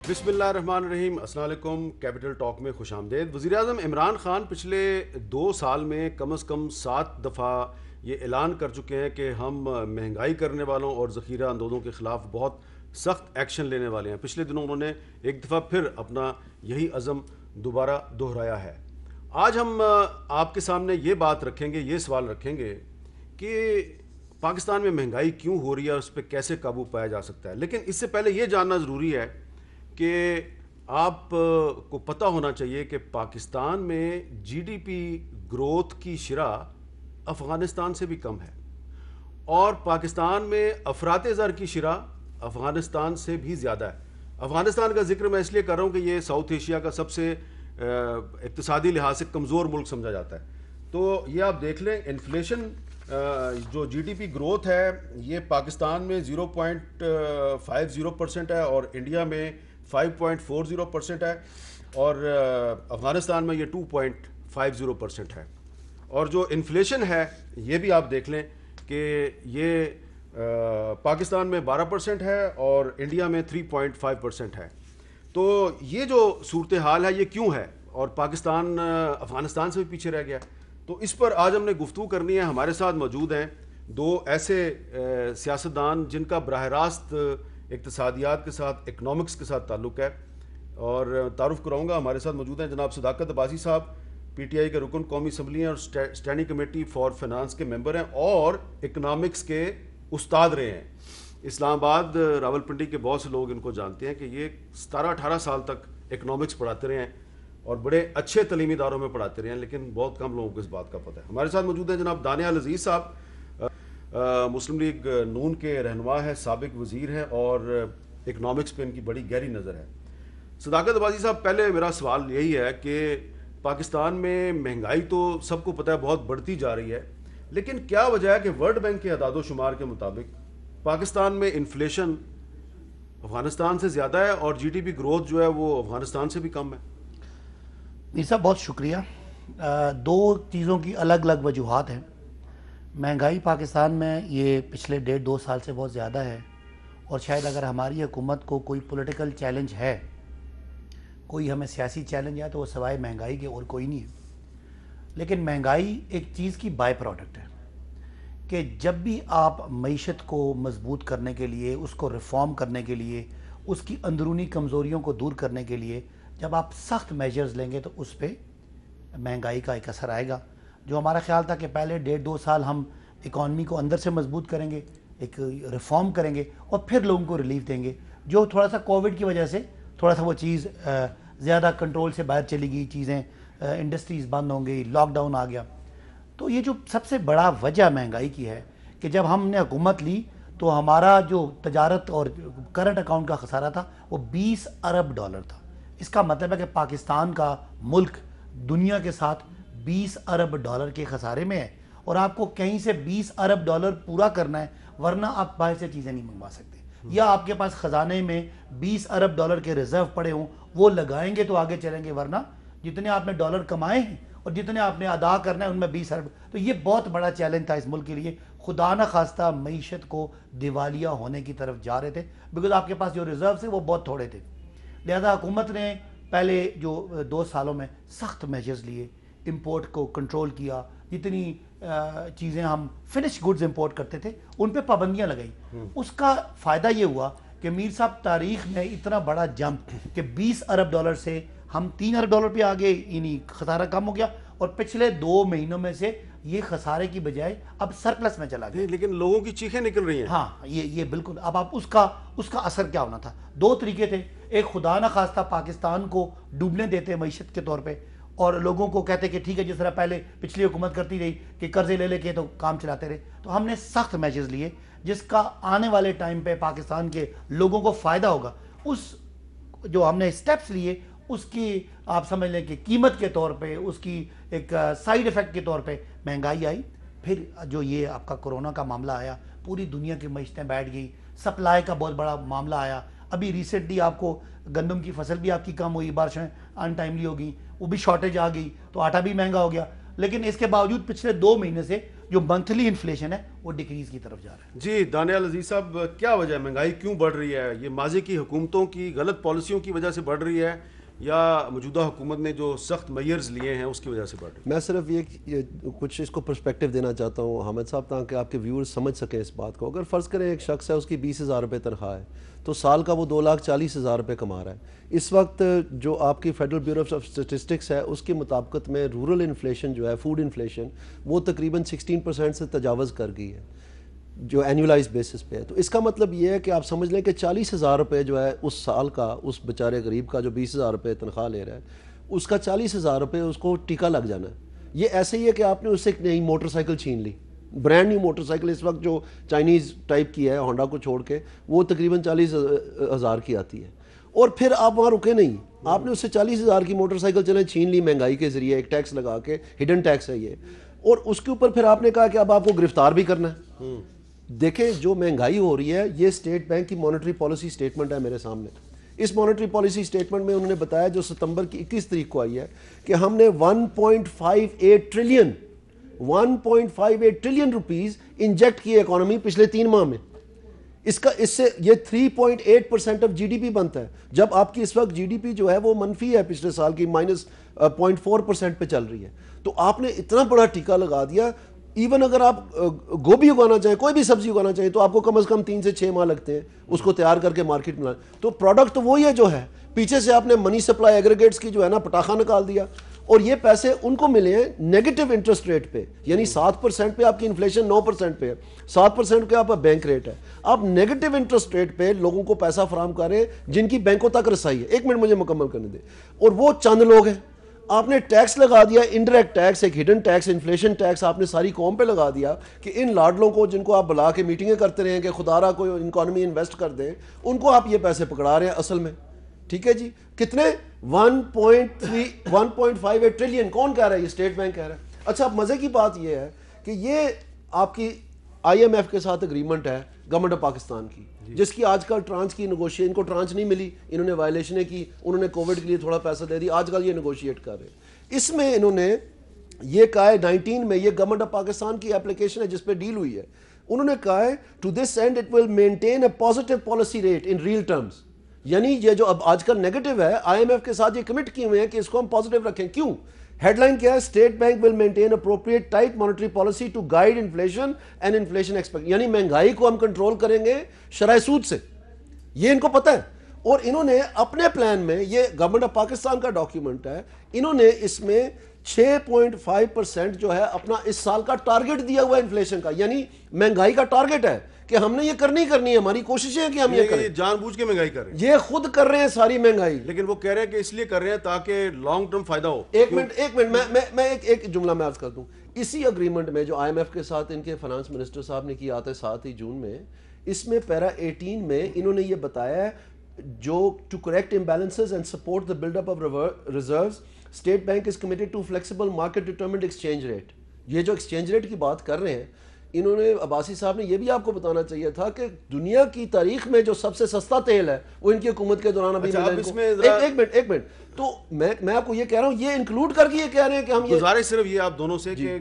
بسم اللہ الرحمن الرحیم. السلام علیکم. کیپٹل ٹاک میں خوش آمدید. وزیر اعظم عمران خان پچھلے 2 سال میں کم از کم 7 دفعہ یہ اعلان کر چکے ہیں کہ ہم مہنگائی کرنے والوں اور ذخیرہ اندوزوں کے خلاف بہت سخت ایکشن لینے والے ہیں. پچھلے دنوں انہوں نے ایک دفعہ پھر اپنا یہی عزم دوبارہ دہرایا ہے. آج ہم آپ کے سامنے یہ بات رکھیں گے, یہ سوال رکھیں گے کہ پاکستان میں مہنگائی کیوں ہو رہی ہے اور اس پہ کیسے قابو پایا جا سکتا ہے. لیکن اس سے پہلے یہ جاننا ضروری ہے کہ آپ کو پتہ ہونا چاہیے کہ پاکستان میں جی ڈی پی گروتھ کی شرح افغانستان سے بھی کم ہے, اور پاکستان میں افراط زر کی شرح افغانستان سے بھی زیادہ ہے. افغانستان کا ذکر میں اس لیے کر رہا ہوں کہ یہ ساؤتھ ایشیا کا سب سے اقتصادی لحاظ سے کمزور ملک سمجھا جاتا ہے. تو یہ آپ دیکھ لیں, انفلیشن جو جی ڈی پی گروتھ ہے یہ پاکستان میں 0.50% ہے اور انڈیا میں 5.40% ہے, اور افغانستان میں یہ 2.50% ہے. اور جو انفلیشن ہے یہ بھی آپ دیکھ لیں کہ یہ پاکستان میں 12% ہے اور انڈیا میں 3.5% ہے. تو یہ جو صورتحال ہے یہ کیوں ہے, اور پاکستان افغانستان سے بھی پیچھے رہ گیا. تو اس پر آج ہم نے گفتگو کرنی ہے. ہمارے ساتھ موجود ہیں دو ایسے سیاستدان جن کا براہ راست اقتصادیات کے ساتھ, اکنامکس کے ساتھ تعلق ہے, اور تعارف کراؤں گا. ہمارے ساتھ موجود ہیں جناب صداقت عباسی صاحب, پی ٹی آئی کے رکن قومی اسمبلی ہیں اور اسٹینڈنگ کمیٹی فار فنانس کے ممبر ہیں اور اکنامکس کے استاد رہے ہیں. اسلام آباد راولپنڈی کے بہت سے لوگ ان کو جانتے ہیں کہ یہ 17-18 سال تک اکنامکس پڑھاتے رہے ہیں اور بڑے اچھے تعلیمی اداروں میں پڑھاتے رہے ہیں, لیکن بہت کم لوگوں کو اس بات کا پتہ ہے. ہمارے ساتھ موجود ہیں جناب دانیال عزیز صاحب, مسلم لیگ نون کے رہنما ہے, سابق وزیر ہیں اور اکنامکس پہ ان کی بڑی گہری نظر ہے. صداقت عباسی صاحب, پہلے میرا سوال یہی ہے کہ پاکستان میں مہنگائی تو سب کو پتہ ہے بہت بڑھتی جا رہی ہے, لیکن کیا وجہ ہے کہ ورلڈ بینک کے اعداد و شمار کے مطابق پاکستان میں انفلیشن افغانستان سے زیادہ ہے اور جی ڈی پی گروتھ جو ہے وہ افغانستان سے بھی کم ہے؟ میر صاحب بہت شکریہ. دو چیزوں کی الگ الگ وجوہات ہیں. مہنگائی پاکستان میں یہ پچھلے 1.5-2 سال سے بہت زیادہ ہے, اور شاید اگر ہماری حکومت کو کوئی پولیٹیکل چیلنج ہے, کوئی ہمیں سیاسی چیلنج ہے, تو وہ سوائے مہنگائی کے اور کوئی نہیں ہے. لیکن مہنگائی ایک چیز کی بائی پروڈکٹ ہے کہ جب بھی آپ معیشت کو مضبوط کرنے کے لیے, اس کو ریفارم کرنے کے لیے, اس کی اندرونی کمزوریوں کو دور کرنے کے لیے جب آپ سخت میجرز لیں گے تو اس پہ مہنگائی کا ایک اثر آئے گا. جو ہمارا خیال تھا کہ پہلے 1.5-2 سال ہم اکانومی کو اندر سے مضبوط کریں گے, ایک ریفارم کریں گے اور پھر لوگوں کو ریلیف دیں گے, جو تھوڑا سا کووڈ کی وجہ سے تھوڑا سا وہ چیز زیادہ کنٹرول سے باہر چلی گئی, چیزیں انڈسٹریز بند ہوں گئی, لاک ڈاؤن آ گیا. تو یہ جو سب سے بڑا وجہ مہنگائی کی ہے کہ جب ہم نے حکومت لی تو ہمارا جو تجارت اور کرنٹ اکاؤنٹ کا خسارہ تھا وہ $20 ارب تھا. اس کا مطلب ہے کہ پاکستان کا ملک دنیا کے ساتھ $20 ارب کے خسارے میں ہے, اور آپ کو کہیں سے $20 ارب پورا کرنا ہے, ورنہ آپ باہر سے چیزیں نہیں منگوا سکتے. یا آپ کے پاس خزانے میں $20 ارب کے ریزرو پڑے ہوں, وہ لگائیں گے تو آگے چلیں گے, ورنہ جتنے آپ نے ڈالر کمائے ہیں اور جتنے آپ نے ادا کرنا ہے ان میں 20 ارب. تو یہ بہت بڑا چیلنج تھا اس ملک کے لیے. خدا نہ خواستہ معیشت کو دیوالیہ ہونے کی طرف جا رہے تھے, بیکاز آپ کے پاس جو ریزرو تھے وہ بہت تھوڑے تھے. لہذا حکومت نے پہلے جو 2 سالوں میں سخت میجرز لیے, امپورٹ کو کنٹرول کیا, جتنی چیزیں ہم فنش گڈز امپورٹ کرتے تھے ان پہ پابندیاں لگائی. اس کا فائدہ یہ ہوا کہ میر صاحب تاریخ میں اتنا بڑا جمپ کہ $20 ارب سے ہم $3 ارب پہ آگے, یعنی خسارہ کم ہو گیا, اور پچھلے 2 مہینوں میں سے یہ خسارے کی بجائے اب سرپلس میں چلا گیا. لیکن لوگوں کی چیخیں نکل رہی ہیں. ہاں یہ بالکل. اب آپ اس کا اثر کیا ہونا تھا؟ 2 طریقے تھے. ایک, خدا نہ خواستہ پاکستان کو ڈوبنے دیتے معیشت کے طور پہ, اور لوگوں کو کہتے کہ ٹھیک ہے جس طرح پہلے پچھلی حکومت کرتی رہی کہ قرضے لے کے تو کام چلاتے رہے. تو ہم نے سخت میجرز لیے جس کا آنے والے ٹائم پہ پاکستان کے لوگوں کو فائدہ ہوگا. اس جو ہم نے سٹیپس لیے اس کی آپ سمجھ لیں کہ قیمت کے طور پہ, اس کی ایک سائیڈ ایفیکٹ کے طور پہ مہنگائی آئی. پھر جو یہ آپ کا کورونا کا معاملہ آیا, پوری دنیا کی معیشتیں بیٹھ گئی, سپلائی کا بہت بڑا معاملہ آیا. ابھی ریسنٹلی آپ کو گندم کی فصل بھی آپ کی کم ہوئی, بارشیں ان ٹائملی ہو گئی, وہ بھی شارٹیج آ گئی تو آٹا بھی مہنگا ہو گیا. لیکن اس کے باوجود پچھلے 2 مہینے سے جو منتھلی انفلیشن ہے وہ ڈیکریز کی طرف جا رہا ہے. جی دانیال عزیز صاحب، کیا وجہ ہے مہنگائی کیوں بڑھ رہی ہے؟ یہ ماضی کی حکومتوں کی غلط پالیسیوں کی وجہ سے بڑھ رہی ہے یا موجودہ حکومت نے جو سخت میئرز لیے ہیں اس کی وجہ سے بڑھ رہی ہے؟ میں صرف یہ کچھ اس کو پرسپیکٹو دینا چاہتا ہوں حامد صاحب تاکہ آپ کے ویورز سمجھ سکیں اس بات کو. اگر فرض کریں ایک شخص ہے، اس کی 20,000 روپے تنخواہ ہے، تو سال کا وہ 2,40,000 روپے کما رہا ہے. اس وقت جو آپ کی فیڈرل بیورو آف اسٹیٹسٹکس ہے اس کی مطابقت میں رورل انفلیشن جو ہے، فوڈ انفلیشن، وہ تقریباً 16% سے تجاوز کر گئی ہے جو اینولائز بیسس پہ ہے. تو اس کا مطلب یہ ہے کہ آپ سمجھ لیں کہ 40,000 روپے جو ہے اس سال کا، اس بیچارے غریب کا جو 20,000 روپے تنخواہ لے رہا ہے، اس کا 40,000 روپے اس کو ٹیکہ لگ جانا ہے. یہ ایسے ہی ہے کہ آپ نے اس سے ایک نئی موٹر سائیکل چھین لی، برانڈ نیو موٹر سائیکل اس وقت جو چائنیز ٹائپ کی ہے ہونڈا کو چھوڑ کے، وہ تقریباً 40,000 کی آتی ہے. اور پھر آپ وہاں رکے نہیں، آپ نے اس سے 40,000 کی موٹر سائیکل چلیں چھین لی مہنگائی کے ذریعے، ایک ٹیکس لگا کے، ہڈن ٹیکس ہے یہ، اور اس کے اوپر پھر آپ نے کہا کہ اب آپ کو گرفتار بھی کرنا ہے. دیکھیں جو مہنگائی ہو رہی ہے، یہ اسٹیٹ بینک کی مانیٹری پالیسی اسٹیٹمنٹ ہے میرے سامنے. اس مانیٹری پالیسی اسٹیٹمنٹ میں انہوں نے بتایا، جو ستمبر کی 21 تاریخ کو آئی ہے، کہ ہم نے 1.58 ٹریلین روپیز انجیکٹ کی اکانومی پچھلے 3 ماہ میں. اس سے یہ 3.8% آف جی ڈی پی بنتا ہے، جب آپ کی اس وقت جی ڈی پی جو ہے وہ منفی ہے، پچھلے سال کی -0.4% پہ چل رہی ہے. تو آپ نے اتنا بڑا ٹیکہ لگا دیا. ایون اگر آپ گوبھی اگانا چاہیں، کوئی بھی سبزی اگانا چاہیں، تو آپ کو کم از کم 3 سے 6 ماہ لگتے ہیں اس کو تیار کر کے مارکیٹ میں لانا. تو پروڈکٹ وہی ہے جو ہے، پیچھے سے آپ نے منی سپلائی ایگریگیٹس کی جو ہے نا پٹاخہ نکال دیا، اور یہ پیسے ان کو ملے ہیں نیگیٹو انٹرسٹ ریٹ پہ، یعنی 7% پہ آپ کی انفلیشن 9% پہ ہے، 7% کا آپ کا بینک ریٹ ہے. آپ نیگیٹو انٹرسٹ ریٹ پہ لوگوں کو پیسہ فراہم کر رہے ہیں جن کی بینکوں تک رسائی ہے. 1 منٹ مجھے مکمل کرنے دیں. اور وہ چند لوگ ہیں. آپ نے ٹیکس لگا دیا، انڈائریکٹ ٹیکس، ایک ہڈن ٹیکس، انفلیشن ٹیکس آپ نے ساری قوم پہ لگا دیا کہ ان لاڈلوں کو جن کو آپ بلا کے میٹنگیں کرتے رہے ہیں کہ خدا را کوئی اکانومی انویسٹ کر دیں، ان کو آپ یہ پیسے پکڑا رہے ہیں اصل میں. ٹھیک ہے جی، کتنے 1.58 ٹریلین کون کہہ رہا ہے؟ یہ اسٹیٹ بینک کہہ رہا ہے. اچھا، اب مزے کی بات یہ ہے کہ یہ آپ کی آئی ایم ایف کے ساتھ اگریمنٹ ہے گورنمنٹ آف پاکستان کی، جس کی آج کل ٹرانچ کی نیگوشیٹ، ان کو ٹرانچ نہیں ملی، انہوں نے وائلیشنیں کی، انہوں نے کووڈ کے لیے تھوڑا پیسہ دے دیا، آج کل یہ نیگوشیٹ کر رہے ہیں. اس میں انہوں نے یہ کہا ہے 19 میں، یہ گورنمنٹ آف پاکستان کی اپلیکیشن ہے جس پہ ڈیل ہوئی ہے، انہوں نے کہا ہے to this end it will maintain a positive policy rate in real terms. یعنی یہ جو اب آج کل نیگیٹو ہے، آئی ایم ایف کے ساتھ یہ کمٹ کیے ہوئے ہیں کہ اس کو ہم پازیٹیو رکھیں. کیوں؟ ہیڈ لائن کیا ہے؟ State Bank will maintain appropriate tight monetary policy to guide inflation and inflation expect, یعنی مہنگائی کو ہم کنٹرول کریں گے شرح سود سے. یہ ان کو پتہ ہے. اور انہوں نے اپنے پلان میں، یہ گورنمنٹ آف پاکستان کا ڈاکیومنٹ ہے، انہوں نے اس میں 6.5% جو ہے اپنا اس سال کا ٹارگٹ دیا ہوا ہے انفلیشن کا، یعنی مہنگائی کا ٹارگٹ ہے کہ ہم نے یہ کرنی ہے. ہماری کوششیں ہیں کہ ہم یہ کریں. جان بوجھ کے مہنگائی کر رہے ہیں، یہ خود کر رہے ہیں ساری مہنگائی، لیکن وہ کہہ رہے ہیں کہ اس لیے کر رہے ہیں تاکہ لانگ ٹرم فائدہ ہو. ایک منٹ میں ایک جملہ میں عرض کر دوں. اسی اگریمنٹ میں جو آئی ایم ایف کے ساتھ ان کے فائنانس منسٹر صاحب نے کیا تھا 7 جون میں، اس میں پیرا 18 میں انہوں نے یہ بتایا ہے جو to correct imbalances and support the build up of reserves State Bank is committed to flexible market determined exchange rate. یہ جو ایکسچینج ریٹ کی بات کر رہے ہیں، انہوں نے عباسی صاحب نے یہ بھی آپ کو بتانا چاہیے تھا کہ دنیا کی تاریخ میں جو سب سے سستا تیل ہے وہ ان کی حکومت کے دوران ابھی ایک منٹ تو میں آپ کو یہ کہہ رہا ہوں، یہ انکلوڈ کر کے یہ کہہ رہے ہیں کہ ہم گزارش صرف یہ آپ دونوں سے کہ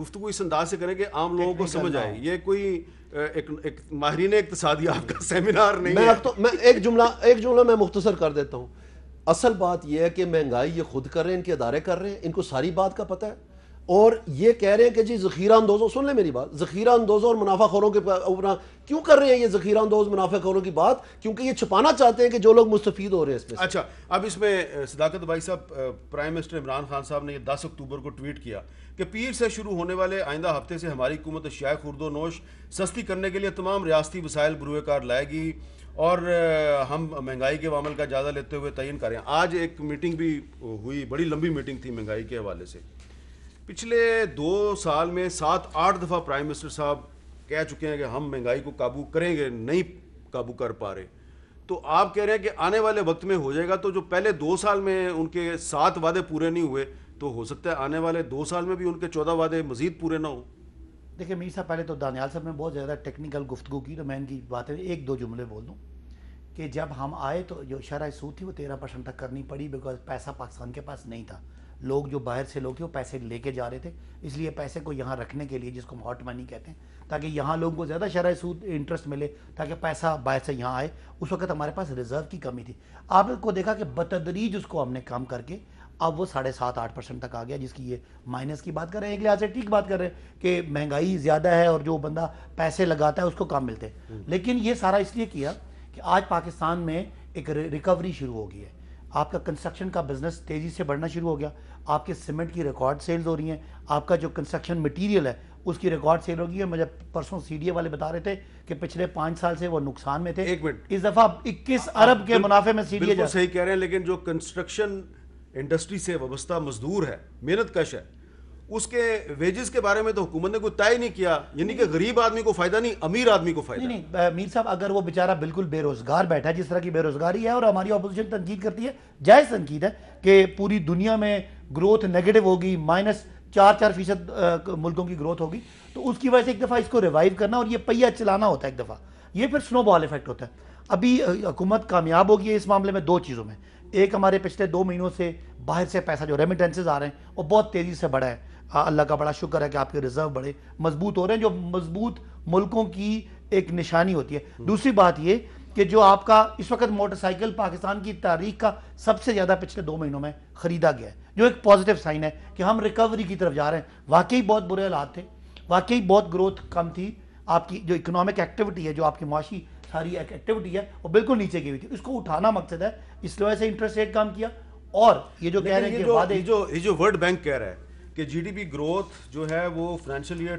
گفتگو اس انداز سے کریں کہ عام لوگوں کو سمجھ آئے. یہ کوئی ایک ماہرین اقتصادی آپ کا سیمینار نہیں ہے. میں ایک جملہ میں مختصر کر دیتا ہوں. اصل بات یہ ہے کہ مہنگائی یہ خود کر رہے ہیں، ان کے ادارے کر رہے ہیں، ان کو ساری بات کا پتہ ہے. اور یہ کہہ رہے ہیں کہ جی ذخیرہ اندوزوں، سن لیں میری بات، ذخیرہ اندوزوں اور منافع خوروں کے اوپر کیوں کر رہے ہیں یہ ذخیرہ اندوز منافع خوروں کی بات؟ کیونکہ یہ چھپانا چاہتے ہیں کہ جو لوگ مستفید ہو رہے ہیں اس میں. اچھا، اب اس میں صداقت بھائی صاحب، پرائم منسٹر عمران خان صاحب نے یہ 10 اکتوبر کو ٹویٹ کیا کہ پیر سے شروع ہونے والے آئندہ ہفتے سے ہماری حکومت اشیاء خورد و نوش سستی کرنے کے لیے تمام ریاستی وسائل بروئے کار لائے گی اور ہم مہنگائی کے عوامل کا جائزہ لیتے ہوئے تعین کریں. آج ایک میٹنگ بھی ہوئی، بڑی لمبی میٹنگ تھی مہنگائی کے حوالے سے. پچھلے 2 سال میں 7-8 دفعہ پرائم منسٹر صاحب کہہ چکے ہیں کہ ہم مہنگائی کو قابو کریں گے، نہیں قابو کر پا رہے. تو آپ کہہ رہے ہیں کہ آنے والے وقت میں ہو جائے گا. تو جو پہلے 2 سال میں ان کے 7 وعدے پورے نہیں ہوئے، تو ہو سکتا ہے آنے والے 2 سال میں بھی ان کے 14 وعدے مزید پورے نہ ہوں. دیکھیں میر صاحب، پہلے تو دانیال صاحب نے بہت زیادہ ٹیکنیکل گفتگو کی، تو میں ان کی باتیں 1-2 جملے بول دوں کہ جب ہم آئے تو جو شرح سود تھی وہ 13% تک کرنی پڑی، بیکاز پیسہ پاکستان کے پاس نہیں تھا. لوگ جو باہر سے لوگ تھے وہ پیسے لے کے جا رہے تھے، اس لیے پیسے کو یہاں رکھنے کے لیے، جس کو ہم ہاٹ منی کہتے ہیں، تاکہ یہاں لوگوں کو زیادہ شرح سود انٹرسٹ ملے تاکہ پیسہ باہر سے یہاں آئے. اس وقت ہمارے پاس ریزرو کی کمی تھی. آپ کو دیکھا کہ بتدریج اس کو ہم نے کم کر کے اب وہ 7.5-8% تک آ گیا، جس کی یہ مائنس کی بات کر رہے ہیں. ایک لحاظ سے ٹھیک بات کر رہے ہیں کہ مہنگائی زیادہ ہے اور جو بندہ پیسے لگاتا ہے اس کو کم ملتے ہیں، لیکن یہ سارا اس لیے کیا کہ آج پاکستان میں ایک ریکوری شروع ہو گئی ہے. آپ کا کنسٹرکشن کا بزنس تیزی سے بڑھنا شروع ہو گیا، آپ کے سیمنٹ کی ریکارڈ سیلز ہو رہی ہیں، آپ کا جو کنسٹرکشن مٹیریل ہے اس کی ریکارڈ سیل ہو گئی ہے. مجھے پرسوں سی ڈی اے والے بتا رہے تھے کہ پچھلے 5 سال سے وہ نقصان میں تھے. ایک منٹ، اس دفعہ 21 ارب کے منافع میں سی ڈی اے بالکل صحیح کہہ رہے ہیں، لیکن جو کنسٹرکشن انڈسٹری سے وابستہ مزدور ہے، محنت کش ہے، اس کے ویجز کے بارے میں تو حکومت نے کوئی طے نہیں کیا. یعنی کہ غریب آدمی کو فائدہ نہیں، امیر آدمی کو فائدہ. نہیں میر صاحب، اگر وہ بیچارہ بالکل بے روزگار بیٹھا ہے، جس طرح کی بے روزگاری ہے، اور ہماری اپوزیشن تنقید کرتی ہے، جائز تنقید ہے کہ پوری دنیا میں گروتھ نیگیٹو ہوگی، -4% ملکوں کی گروتھ ہوگی، تو اس کی وجہ سے ایک دفعہ اس کو ریوائیو کرنا اور یہ پہیہ چلانا ہوتا ہے ایک دفعہ. یہ پھر سنو بال ایفیکٹ ہوتا ہے. ابھی حکومت کامیاب ہوگی اس معاملے میں 2 چیزوں میں. ایک، ہمارے پچھلے 2 مہینوں سے باہر سے پیسہ جو ریمیٹنسز آ رہے ہیں وہ بہت تیزی سے بڑھا ہے. اللہ کا بڑا شکر ہے کہ آپ کے ریزرو بڑے مضبوط ہو رہے ہیں، جو مضبوط ملکوں کی ایک نشانی ہوتی ہے. دوسری بات یہ کہ جو آپ کا اس وقت موٹر سائیکل پاکستان کی تاریخ کا سب سے زیادہ پچھلے 2 مہینوں میں خریدا گیا ہے، جو ایک پازیٹیو سائن ہے کہ ہم ریکوری کی طرف جا رہے ہیں. واقعی بہت برے حالات تھے، واقعی بہت گروتھ کم تھی. آپ کی جو اکنامک ایکٹیویٹی ہے، جو آپ کی معاشی ساری ایکٹیویٹی ہے، وہ بالکل نیچے گئی ہوئی تھی. اس کو اٹھانا مقصد ہے، اس وجہ سے انٹرسٹ ریٹ کم کیا. اور یہ جو کہہ رہے ہیں کہ وعدے، یہ جو ورلڈ بینک کہہ رہا ہے کہ جی ڈی پی گروتھ جو ہے وہ فائنینشیل ایئر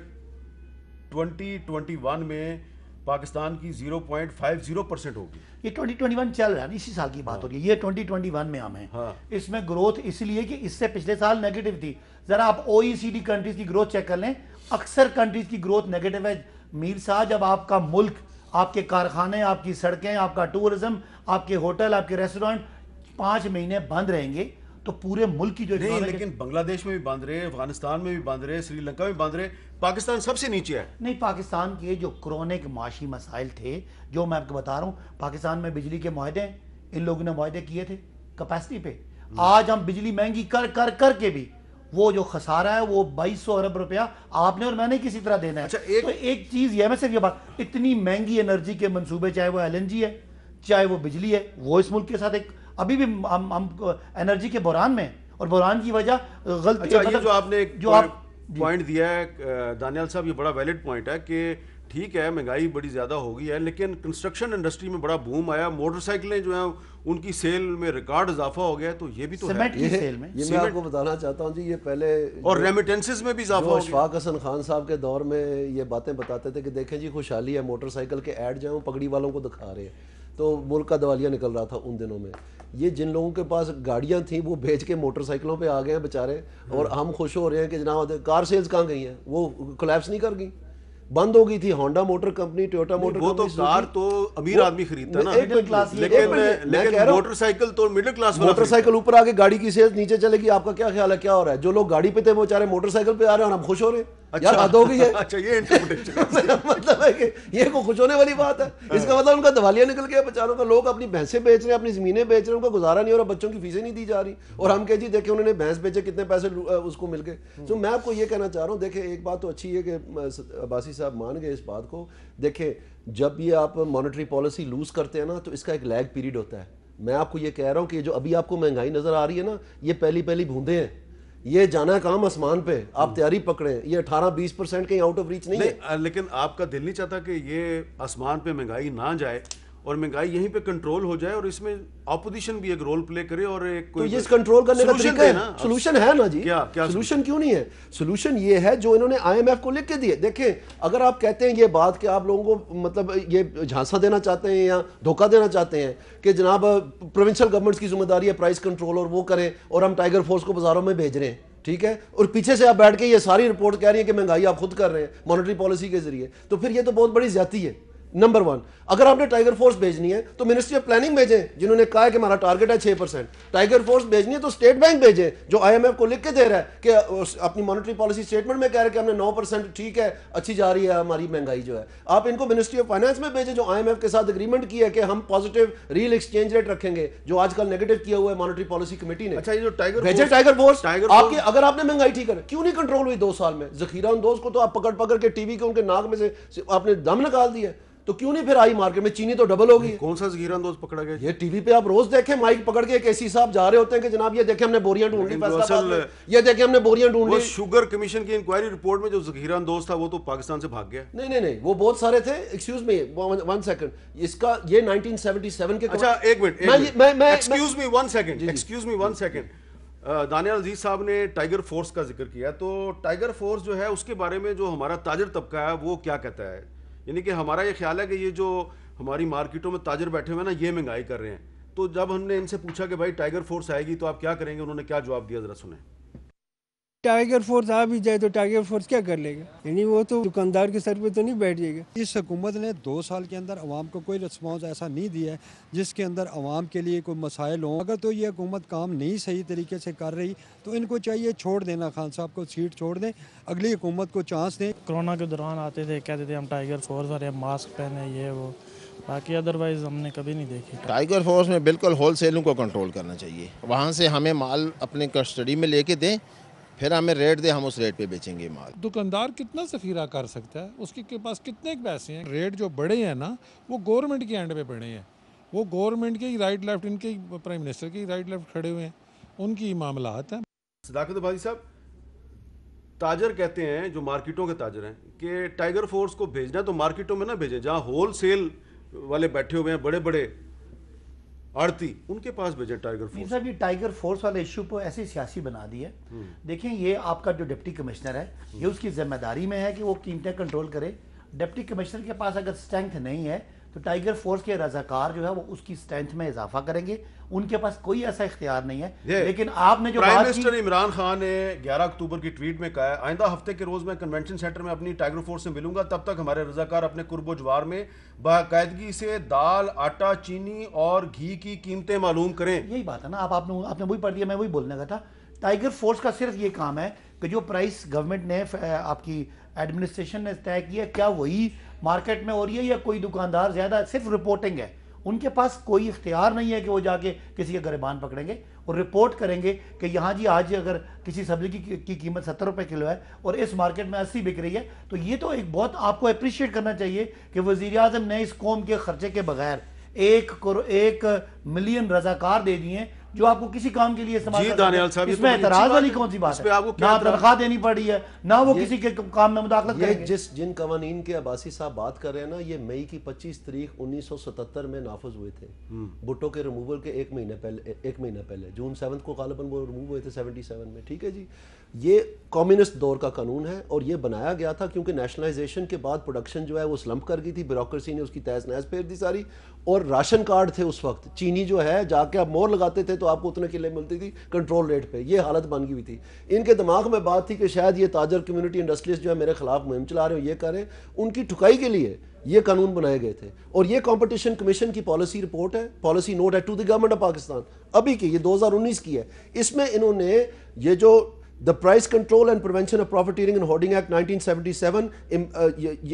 2021 میں پاکستان کی 0.50% ہوگی. یہ 2021 چل رہا ہے، اسی سال کی بات ہو رہی ہے. یہ 2021 میں ہم ہیں. اس میں گروتھ اس لیے کہ اس سے پچھلے سال نیگیٹو تھی. ذرا آپ OECD کنٹریز کی گروتھ چیک کر لیں، اکثر کنٹریز کی گروتھ نیگیٹو ہے. میر صاحب، جب آپ کا ملک، آپ کے کارخانے، آپ کی سڑکیں، آپ کا ٹورزم، آپ کے ہوٹل، آپ کے ریسٹورنٹ 5 مہینے بند رہیں گے تو پورے ملک کی جو نہیں، لیکن بنگلہ دیش میں بھی بند رہے، افغانستان میں بھی بند رہے، سری لنکا میں بھی بند رہے، پاکستان سب سے نیچے ہے. نہیں، پاکستان کے جو کرونک معاشی مسائل تھے، جو میں آپ کو بتا رہا ہوں، پاکستان میں بجلی کے معاہدے ہیں، ان لوگوں نے معاہدے کیے تھے کیپیسٹی پہ. آج ہم بجلی مہنگی کر کے بھی وہ جو خسارہ ہے وہ 2200 ارب روپیہ آپ نے اور میں نے کسی طرح دینا ہے. تو ایک چیز یہ، میں صرف یہ بات، اتنی مہنگی انرجی کے منصوبے، چاہے وہ LNG ہے، چاہے وہ بجلی ہے، وہ اس ملک کے ساتھ ایک ابھی بھی ہم انرجی کے بحران میں ہیں. اور بحران کی وجہ غلطی، یہ جو آپ نے جو پوائنٹ دیا ہے دانیال صاحب، یہ بڑا ویلڈ پوائنٹ ہے کہ ٹھیک ہے مہنگائی بڑی زیادہ ہو گئی ہے، لیکن کنسٹرکشن انڈسٹری میں بڑا بوم آیا. موٹر سائیکلیں جو ہیں ان کی سیل میں ریکارڈ اضافہ ہو گیا، تو یہ بھی تو ہے. سیل میں یہ میں آپ کو بتانا چاہتا ہوں جی، یہ پہلے اور ریمیٹنسز میں بھی اضافہ ہو گیا. اشفاق حسن خان صاحب کے دور میں یہ باتیں بتاتے تھے کہ دیکھیں جی خوشحالی ہے، موٹر سائیکل کے ایڈ جو ہیں پگڑی والوں کو دکھا رہے ہیں. تو ملک کا دیوالیہ نکل رہا تھا ان دنوں میں. یہ جن لوگوں کے پاس گاڑیاں تھیں وہ بیچ کے موٹر سائیکلوں پہ آ گئے ہیں بیچارے، اور ہم خوش ہو رہے ہیں کہ جناب کار سیلز کہاں گئی ہیں؟ وہ کولیپس نہیں کر گئی، بند ہو گئی تھی. Honda motor company, Toyota motor وہ تو کار تو امیر آدمی خریدتا ہے نا، لیکن موٹر سائیکل تو مڈل کلاس والا. موٹر سائیکل اوپر آ کے گاڑی کی سیلز نیچے چلے گی. آپ کا کیا خیال ہے کیا ہو رہا ہے؟ جو لوگ گاڑی پہ تھے وہ بیچارے موٹر سائیکل پہ آ رہے ہیں اور ہم خوش ہو رہے ہیں. یار حد ہو گئی ہے. اچھا، یہ انٹرپریٹیشن مطلب ہے کہ یہ کوئی خوش ہونے والی بات ہے؟ اس کا مطلب ان کا دیوالیہ نکل گیا بیچاروں کا. لوگ اپنی بھینسیں بیچ رہے ہیں، اپنی زمینیں بیچ رہے ہیں، ان کا گزارا نہیں ہو رہا، بچوں کی فیسیں نہیں دی جا رہی، اور ہم کہ جی دیکھیں انہوں نے بھینس بیچے کتنے پیسے اس کو مل گئے. تو میں آپ کو یہ کہنا چاہ رہا ہوں، دیکھیں ایک بات تو اچھی ہے کہ عباسی صاحب مان گئے اس بات کو. دیکھیں جب یہ آپ مانیٹری پالیسی لوز کرتے ہیں نا تو اس کا ایک لیگ پیریڈ ہوتا ہے. میں آپ کو یہ کہہ رہا ہوں کہ جو ابھی آپ کو مہنگائی نظر آ رہی ہے نا، یہ پہلی بوندیں ہیں. یہ جانا ہے کام آسمان پہ، آپ تیاری پکڑیں. یہ 18-20% کہیں آؤٹ آف ریچ نہیں ہے. لیکن آپ کا دل نہیں چاہتا کہ یہ آسمان پہ مہنگائی نہ جائے اور مہنگائی یہیں پہ کنٹرول ہو جائے، اور اس میں اپوزیشن بھی ایک رول پلے کرے اور ایک کوئی اس کنٹرول کرنے کا طریقہ ہے. سولوشن ہے نا جی. سولوشن کیوں نہیں ہے؟ سولوشن یہ ہے جو انہوں نے IMF کو لکھ کے دیے. دیکھیں اگر آپ کہتے ہیں یہ بات کہ آپ لوگوں کو مطلب یہ جھانسا دینا چاہتے ہیں یا دھوکہ دینا چاہتے ہیں کہ جناب پروونشل گورنمنٹس کی ذمہ داری ہے پرائس کنٹرول اور وہ کریں، اور ہم ٹائیگر فورس کو بازاروں میں بھیج رہے ہیں، ٹھیک ہے، اور پیچھے سے آپ بیٹھ کے یہ ساری رپورٹ کہہ رہی ہیں کہ مہنگائی آپ خود کر رہے ہیں مانیٹری پالیسی کے ذریعے، تو پھر یہ تو بہت بڑی زیادتی ہے. نمبر 1. اگر آپ نے ٹائیگر فورس بھیجنی ہے تو منسٹری آف پلاننگ بھیجیں جنہوں نے کہا ہے کہ ہمارا ٹارگٹ ہے 6%. ٹائیگر فورس بھیجنی ہے تو اسٹیٹ بینک بھیجیں جو IMF کو لکھ کے دے رہا ہے کہ اپنی مانیٹری پالیسی اسٹیٹمنٹ میں کہہ رہا ہے کہ ہم نے 9% ٹھیک ہے اچھی جا رہی ہے ہماری مہنگائی جو ہے. آپ ان کو منسٹری آف فائنانس میں بھیجیں جو IMF کے ساتھ اگریمنٹ کی ہے کہ ہم پازیٹیو ریل ایکسچینج ریٹ رکھیں گے جو آج کل نیگیٹو کیا ہوا ہے مانیٹری پالیسی کمیٹی نے. اچھا یہ جو ٹائیگر فورس آپ کے اگر آپ نے مہنگائی ٹھیک ہے کیوں نہیں کنٹرول ہوئی 2 سال میں؟ ذخیرہ اندوز کو تو آپ پکڑ کے ٹی وی کے ان کے ناک میں سے آپ نے دم نکال دیا تو کیوں نہیں پھر آئی مارکیٹ میں؟ چینی تو ڈبل ہوگی. کون سا ذخیرہ اندوز پکڑا گیا؟ یہ ٹی وی پہ آپ روز دیکھیں مائک پکڑ کے ایک ایسی صاحب جا رہے ہوتے ہیں کہ جناب یہ دیکھیں ہم نے بوریاں ڈھونڈ لی فیصلہ آباد میں, یہ دیکھیں ہم نے بوریاں ڈھونڈ لی. شوگر کمیشن کی انکوائری رپورٹ میں جو ذخیرہ اندوز تھا وہ تو پاکستان سے بھاگ گیا. نہیں وہ بہت سارے تھے. ایکسکیوز می 1 سیکنڈ, اس کا یہ 1977 کے. اچھا ایک minute, excuse me one second. Daniyal Aziz صاحب نے ٹائیگر فورس کا ذکر کیا تو ٹائیگر فورس جو ہے اس کے بارے میں جو ہمارا تاجر طبقہ ہے وہ کیا کہتا ہے؟ یعنی کہ ہمارا یہ خیال ہے کہ یہ جو ہماری مارکیٹوں میں تاجر بیٹھے ہوئے ہیں نا یہ مہنگائی کر رہے ہیں. تو جب ہم نے ان سے پوچھا کہ بھائی ٹائیگر فورس آئے گی تو آپ کیا کریں گے, انہوں نے کیا جواب دیا ذرا سنیں. ٹائیگر فورس آ بھی جائے تو ٹائیگر فورس کیا کر لے گا؟ یعنی وہ تو دکاندار کے سر پہ تو نہیں بیٹھ جائے گا. اس حکومت نے 2 سال کے اندر عوام کو کوئی رسپانس ایسا نہیں دیا ہے جس کے اندر عوام کے لیے کوئی مسائل ہوں. اگر تو یہ حکومت کام نہیں صحیح طریقے سے کر رہی تو ان کو چاہیے چھوڑ دینا, خان صاحب کو سیٹ چھوڑ دیں, اگلی حکومت کو چانس دیں. کرونا کے دوران آتے تھے کہتے تھے ہم ٹائیگر فورس والے ماسک پہنے یہ وہ, باقی ادروائز ہم نے کبھی نہیں دیکھی. ٹائیگر فورس میں بالکل ہول سیلوں کو کنٹرول کرنا چاہیے. وہاں سے ہمیں مال اپنے کسٹڈی میں لے کے دیں, پھر ہمیں ریٹ دیں, ہم اس ریٹ پہ بیچیں گے مال. دکاندار کتنا ذخیرہ کر سکتا ہے, اس کے پاس کتنے پیسے ہیں. ریٹ جو بڑھے ہیں نا وہ گورنمنٹ کے اینڈ پہ بڑھے ہیں, وہ گورنمنٹ کے رائٹ لیفٹ, ان کے پرائم منسٹر کے رائٹ لیفٹ کھڑے ہوئے ہیں, ان کی معاملات ہیں. صداقت بھائی صاحب, تاجر کہتے ہیں جو مارکیٹوں کے تاجر ہیں کہ ٹائیگر فورس کو بھیجنا تو مارکیٹوں میں نہ بھیجیں جہاں ہول سیل والے بیٹھے ہوئے ہیں بڑے بڑے آڑتی, ان کے پاس بھیجیں ٹائیگر فورس. صاحب یہ ٹائیگر فورس والے ایشو کو ایسے سیاسی بنا دی ہے. دیکھیں یہ آپ کا جو ڈپٹی کمشنر ہے یہ اس کی ذمہ داری میں ہے کہ وہ قیمتیں کنٹرول کرے. ڈپٹی کمشنر کے پاس اگر اسٹرینتھ نہیں ہے تو ٹائیگر فورس کے رضاکار جو ہے وہ اس کی اسٹرینتھ میں اضافہ کریں گے. ان کے پاس کوئی ایسا اختیار نہیں ہے. لیکن آپ نے جو پرائم منسٹر عمران خان نے 11 اکتوبر کی ٹویٹ میں کہا ہے آئندہ ہفتے کے روز میں کنونشن سینٹر میں اپنی ٹائیگر فورس سے ملوں گا, تب تک ہمارے رضاکار اپنے قرب و جوار میں باقاعدگی سے دال, آٹا, چینی اور گھی کی قیمتیں معلوم کریں. یہی بات ہے نا, آپ نے وہی پڑھ دیا, میں وہی بولنے کا تھا. ٹائیگر فورس کا صرف یہ کام ہے کہ جو پرائس گورنمنٹ نے آپ کی ایڈمنسٹریشن نے طے کیا کیا وہی مارکیٹ میں ہو رہی ہے یا کوئی دکاندار زیادہ, صرف رپورٹنگ ہے. ان کے پاس کوئی اختیار نہیں ہے کہ وہ جا کے کسی کے گریبان پکڑیں گے اور رپورٹ کریں گے کہ یہاں جی آج اگر کسی سبزی کی قیمت 70 روپے کلو ہے اور اس مارکیٹ میں 80 بک رہی ہے تو یہ تو ایک بہت آپ کو اپریشیٹ کرنا چاہیے کہ وزیر اعظم نے اس قوم کے خرچے کے بغیر 1 ملین رضاکار دے دیے جو آپ کو کسی کام کے لیے استعمال جی دانیال صاحب, اس میں اعتراض والی کون سی بات ہے؟ نہ تنخواہ دینی پڑی ہے نہ وہ کسی کے کام میں مداخلت کریں گے. جن قوانین کے عباسی صاحب بات کر رہے ہیں نا یہ مئی کی 25 تاریخ 1977 میں نافذ ہوئے تھے. بھٹو کے ریموول کے ایک مہینہ پہلے جون 7 کو غالباً وہ ریموو ہوئے تھے 77 میں. ٹھیک ہے جی, یہ کمیونسٹ دور کا قانون ہے اور یہ بنایا گیا تھا کیونکہ نیشنلائزیشن کے بعد پروڈکشن جو ہے وہ سلمپ کر گئی تھی, بیوروکریسی نے اس کی تہز نہز پھیر دی ساری. اور راشن کارڈ تھے اس وقت, چینی جو ہے جا کے آپ مور لگاتے تھے تو آپ کو اتنے کلے ملتی تھی کنٹرول ریٹ پہ. یہ حالت بن گئی ہوئی تھی. ان کے دماغ میں بات تھی کہ شاید یہ تاجر کمیونٹی انڈسٹریز جو ہے میرے خلاف مہم چلا رہے ہیں, یہ کر رہے ہیں. ان کی ٹھکائی کے لیے یہ قانون بنائے گئے تھے. اور یہ کمپٹیشن کمیشن کی پالیسی رپورٹ ہے, پالیسی نوٹ ہے to the government of Pakistan ابھی کی, یہ 2019 کی ہے. اس میں انہوں نے یہ جو The Price Control and Prevention of Profiteering and Hoarding Act 1977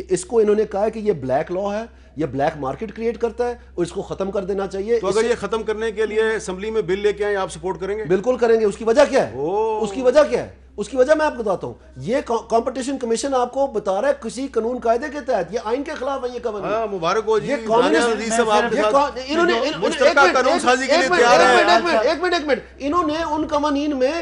اس کو انہوں نے کہا ہے کہ یہ بلیک لا ہے, یہ بلیک مارکیٹ کریٹ کرتا ہے اور اس کو ختم کر دینا چاہیے. تو اگر یہ ختم کرنے کے لیے اسمبلی میں بل لے کے آئیں آپ سپورٹ کریں گے؟ بالکل کریں گے. اس کی وجہ کیا ہے؟ اس کی وجہ کیا ہے؟ اس کی وجہ میں آپ کو بتاتا ہوں. یہ کمپٹیشن کمیشن آپ کو بتا رہا ہے کسی قانون قاعدے کے تحت, یہ آئین کے خلاف ہے یہ قانون. مبارک ہو جی, ایک منٹ, انہوں نے ان قوانین میں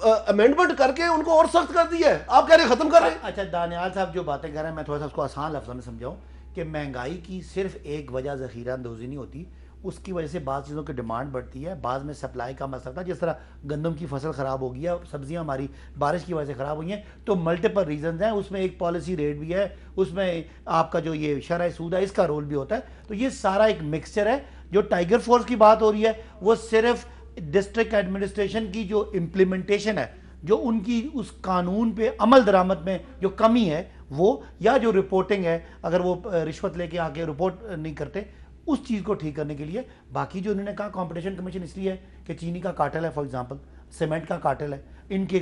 امینڈمنٹ کر کے ان کو اور سخت کر دیا ہے. آپ کہہ رہے ہیں ختم کر رہے ہیں. اچھا دانیال صاحب جو باتیں کہہ رہے ہیں میں تھوڑا سا اس کو آسان لفظوں میں سمجھاؤں کہ مہنگائی کی صرف ایک وجہ ذخیرہ اندوزی نہیں ہوتی, اس کی وجہ سے بعض چیزوں کی ڈیمانڈ بڑھتی ہے, بعض میں سپلائی کا مسئلہ تھا. جس طرح گندم کی فصل خراب ہو گئی ہے, سبزیاں ہماری بارش کی وجہ سے خراب ہوئی ہیں, تو ملٹیپل ریزنز ہیں. اس میں ایک پالیسی ریٹ بھی ہے, اس میں آپ کا جو یہ شرح سود ہے اس کا رول بھی ہوتا ہے. تو یہ سارا ایک مکسچر ہے. جو ٹائیگر فورس کی بات ہو رہی ہے وہ صرف ڈسٹرکٹ ایڈمنسٹریشن کی جو امپلیمنٹیشن ہے, جو ان کی اس قانون پہ عمل درآمد میں جو کمی ہے وہ یا جو رپورٹنگ ہے اگر وہ رشوت لے کے آ کے رپورٹ نہیں کرتے اس چیز کو ٹھیک کرنے کے لیے. باقی جو انہوں نے کہا کمپٹیشن کمیشن اس لیے ہے کہ چینی کا کارٹل ہے فار ایگزامپل, سیمنٹ کا کارٹل ہے, ان کے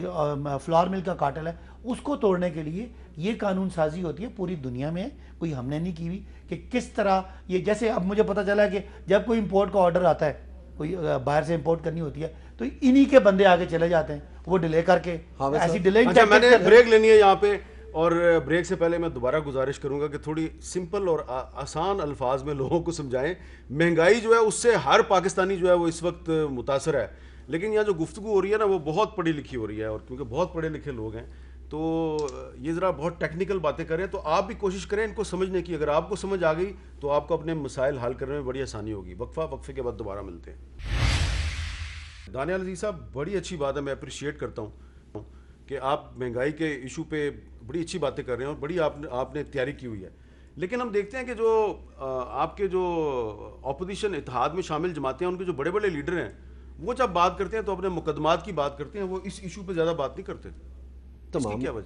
فلور مل کا کارٹل ہے, اس کو توڑنے کے لیے یہ قانون سازی ہوتی ہے پوری دنیا میں, کوئی ہم نے نہیں کی ہوئی کہ کس طرح یہ. جیسے اب مجھے پتہ چلا کہ جب کوئی امپورٹ کا آرڈر آتا ہے, کوئی باہر سے امپورٹ کرنی ہوتی ہے تو انہی کے بندے آگے چلے جاتے ہیں, وہ ڈیلے کر کے ایسی ڈیلے. میں نے بریک لینی ہے یہاں پہ, اور بریک سے پہلے میں دوبارہ گزارش کروں گا کہ تھوڑی سمپل اور آسان الفاظ میں لوگوں کو سمجھائیں. مہنگائی جو ہے اس سے ہر پاکستانی جو ہے وہ اس وقت متاثر ہے, لیکن یہاں جو گفتگو ہو رہی ہے نا وہ بہت پڑھی لکھی ہو رہی ہے, اور کیونکہ بہت پڑھے لکھے لوگ ہیں تو یہ ذرا بہت ٹیکنیکل باتیں کریں, تو آپ بھی کوشش کریں ان کو سمجھنے کی. اگر آپ کو سمجھ آ گئی تو آپ کو اپنے مسائل حل کرنے میں بڑی آسانی ہوگی. وقفے کے بعد دوبارہ ملتے ہیں. دانیال عزیز صاحب, بڑی اچھی بات ہے, میں اپریشیٹ کرتا ہوں کہ آپ مہنگائی کے ایشو پہ بڑی اچھی باتیں کر رہے ہیں اور بڑی آپ نے تیاری کی ہوئی ہے. لیکن ہم دیکھتے ہیں کہ جو آپ کے جو اپوزیشن اتحاد میں شامل جماعتیں ہیں, ان کے جو بڑے بڑے لیڈر ہیں, وہ جب بات کرتے ہیں تو اپنے مقدمات کی بات کرتے ہیں, وہ اس ایشو پہ زیادہ بات نہیں کرتے.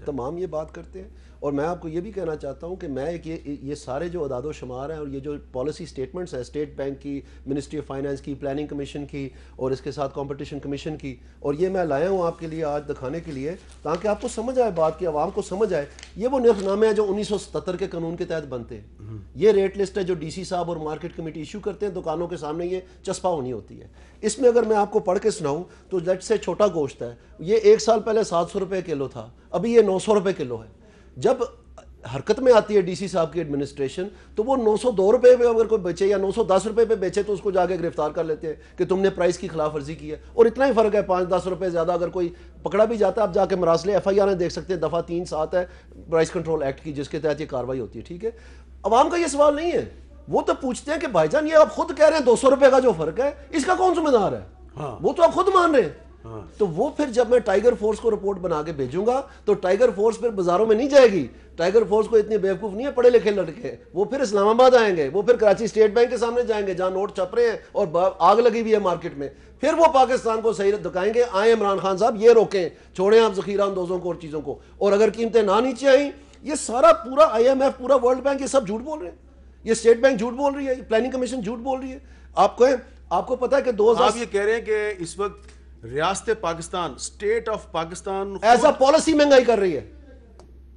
تمام یہ بات کرتے ہیں. اور میں آپ کو یہ بھی کہنا چاہتا ہوں کہ میں ایک یہ سارے جو اعداد و شمار ہیں اور یہ جو پالیسی سٹیٹمنٹس ہیں اسٹیٹ بینک کی, منسٹری آف فائنانس کی, پلاننگ کمیشن کی اور اس کے ساتھ کمپٹیشن کمیشن کی, اور یہ میں لایا ہوں آپ کے لیے آج دکھانے کے لیے تاکہ آپ کو سمجھ آئے بات کی, عوام کو سمجھ آئے. یہ وہ نرخ نامے ہیں جو 1977 کے قانون کے تحت بنتے ہیں. یہ ریٹ لسٹ ہے جو ڈی سی صاحب اور مارکیٹ کمیٹی ایشو کرتے ہیں, دکانوں کے سامنے یہ چسپا ہونی ہوتی ہے. اس میں اگر میں آپ کو پڑھ کے سناؤں تو لیٹ سے چھوٹا گوشت ہے, یہ 1 سال پہلے 700 روپے کلو تھا, ابھی یہ 900 روپے کلو ہے. جب حرکت میں آتی ہے ڈی سی صاحب کی ایڈمنسٹریشن تو وہ 902 روپے پہ اگر کوئی بیچے یا 910 روپے پہ بیچے تو اس کو جا کے گرفتار کر لیتے ہیں کہ تم نے پرائس کی خلاف ورزی کی ہے. اور اتنا ہی فرق ہے, 5-10 روپے زیادہ اگر کوئی پکڑا بھی جاتا ہے, آپ جا کے مراسلے ایف آئی آر دیکھ سکتے ہیں, دفعہ 3-7 ہے پرائس کنٹرول ایکٹ کی, جس کے تحت یہ کاروائی ہوتی ہے. ٹھیک ہے, عوام کا یہ سوال نہیں ہے, وہ تو پوچھتے ہیں کہ بھائی جان یہ آپ خود کہہ رہے ہیں 200 روپے کا جو فرق ہے اس کا کون ذمہ دار ہے, وہ تو آپ خود مان رہے ہیں. تو وہ پھر جب میں ٹائیگر فورس کو رپورٹ بنا کے بھیجوں گا تو ٹائیگر فورس پھر بازاروں میں نہیں جائے گی. ٹائیگر فورس کو اتنے بیوقوف نہیں ہے پڑھے لکھے لڑکے, وہ پھر اسلام آباد آئیں گے, وہ پھر کراچی اسٹیٹ بینک کے سامنے جائیں گے جہاں نوٹ چھپ رہے ہیں اور آگ لگی ہوئی ہے مارکیٹ میں, پھر وہ پاکستان کو صحیح دکھائیں گے. آئیں عمران خان صاحب یہ روکیں, چھوڑیں آپ ذخیرہ اندوزوں کو اور چیزوں کو, اور اگر قیمتیں نہ نیچے آئیں, یہ سارا پورا آئی ایم ایف, پورا ورلڈ بینک, یہ سب جھوٹ بول رہے ہیں. یہ اسٹیٹ بینک جھوٹ بول رہی ہے, پلاننگ کمیشن جھوٹ بول رہی ہے. آپ کو پتا ہے کہ 2000 آپ یہ کہہ رہے ہیں کہ اس وقت ریاست Pakistan, state of Pakistan as a policy مہنگائی کر رہی ہے.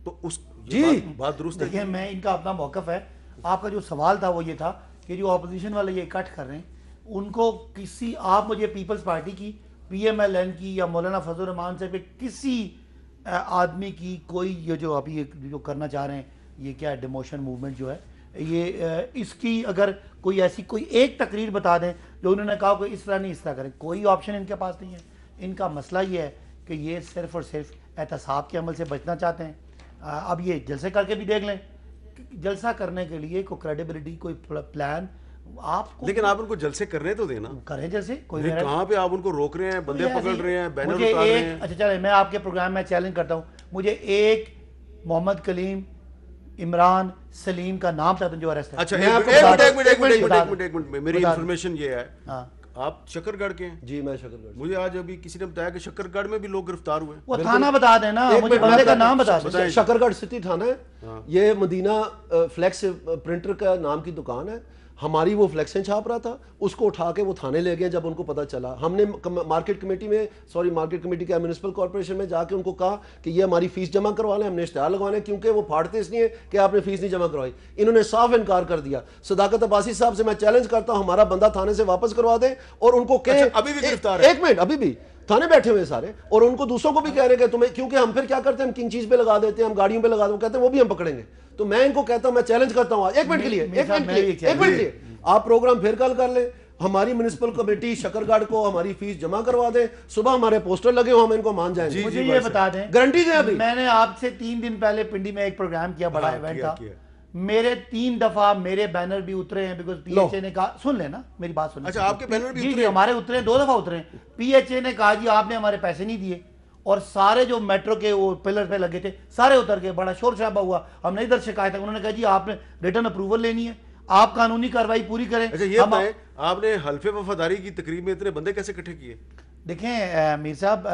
تو اس جی بات درست ہے. دیکھیں میں ان کا اپنا موقف ہے. آپ کا جو سوال تھا وہ یہ تھا کہ جو اپوزیشن والے یہ کٹ کر رہے ہیں ان کو کسی, آپ مجھے پیپلز پارٹی کی, پی ایم ایل این کی یا مولانا فضل الرحمان سے کسی آدمی کی کوئی یہ جو ابھی جو کرنا چاہ رہے ہیں یہ کیا ڈیموشن موومنٹ جو ہے, یہ اس کی اگر کوئی ایسی کوئی ایک تقریر بتا دیں جو انہوں نے کہا کہ اس طرح نہیں اس طرح کریں, کوئی آپشن ان کے پاس نہیں ہے. ان کا مسئلہ یہ ہے کہ یہ صرف اور صرف احتساب کے عمل سے بچنا چاہتے ہیں. اب یہ جلسے کر کے بھی دیکھ لیں, جلسہ کرنے کے لیے کوئی کریڈیبلٹی, کوئی پلان آپ کو, لیکن آپ ان کو جلسے کرنے تو دینا, کریں جلسے. کوئی کہاں پہ آپ ان کو روک رہے ہیں, بندے پکڑ رہے ہیں, بینر اتار رہے ہیں. اچھا چلیں میں آپ کے پروگرام میں چیلنج کرتا ہوں, مجھے ایک محمد کلیم, عمران, سلیم کا نام چاہتا ہوں جو ارسٹ ہے. اچھا ایک منٹ, میری انفارمیشن یہ ہے آپ شکر گڑھ کے ہیں. جی میں شکر گڑھ. مجھے آج ابھی کسی نے بتایا کہ شکر گڑھ میں بھی لوگ گرفتار ہوئے. وہ تھانہ بتا دینا, مجھے بندے کا نام بتا دیں. شکر گڑھ سٹی تھانہ ہے, یہ مدینہ فلیکس پرنٹر کا نام کی دکان ہے. ہماری وہ فلیکسیں چھاپ رہا تھا, اس کو اٹھا کے وہ تھانے لے گئے جب ان کو پتہ چلا. ہم نے مارکیٹ کمیٹی کیا میونسپل کارپوریشن میں جا کے ان کو کہا کہ یہ ہماری فیس جمع کروا لیں, ہم نے اشتہار لگوانے, کیونکہ وہ پھاڑتے اس لیے کہ آپ نے فیس نہیں جمع کروائی. انہوں نے صاف انکار کر دیا. صداقت عباسی صاحب سے میں چیلنج کرتا ہوں ہمارا بندہ تھانے سے واپس کروا دیں, اور ان کو کہیں ابھی بھی گرفتار ہے, ایک منٹ, ابھی بھی تھانے بیٹھے ہوئے سارے, اور ان کو دوسروں کو بھی کہہ رہے کہ تمہیں, کیونکہ ہم پھر کیا کرتے ہیں, ہم کنگ چیز پہ لگا دیتے ہیں, ہم گاڑیوں پہ لگا دیتے ہیں, کہتے ہیں وہ بھی ہم پکڑیں گے. تو میں ان کو کہتا ہوں, میں چیلنج کرتا ہوں, ایک منٹ کے لیے آپ پروگرام پھر کل کر لیں, ہماری میونسپل کمیٹی شکر گڑھ کو ہماری فیس جمع کروا دیں, صبح ہمارے پوسٹر لگے ہوں, ہم ان کو مان جائیں گے. مجھے یہ بتا دیں, گارنٹی دیں. ابھی میں نے آپ سے 3 دن پہلے پنڈی میں ایک پروگرام کیا, بڑا ایونٹ تھا, میرے 3 دفعہ میرے بینر بھی اترے ہیں, بیکاز پی ایچ اے نے کہا, سن لیں نا میری بات سن. اچھا آپ کے بینر بھی اترے؟ ہمارے اترے, 2 دفعہ اترے ہیں. پی ایچ اے نے کہا جی آپ نے ہمارے پیسے نہیں دیے, اور سارے جو میٹرو کے وہ پلر پہ لگے تھے سارے اتر گئے. بڑا شور شرابہ ہوا, ہم نے ادھر شکایت, انہوں نے کہا جی آپ نے ریٹرن اپروول لینی ہے, آپ قانونی کاروائی پوری کریں. اچھا یہ بتائیں, آپ نے حلف وفاداری کی تقریب میں اتنے بندے کیسے اکٹھے کیے؟ دیکھیں میر صاحب,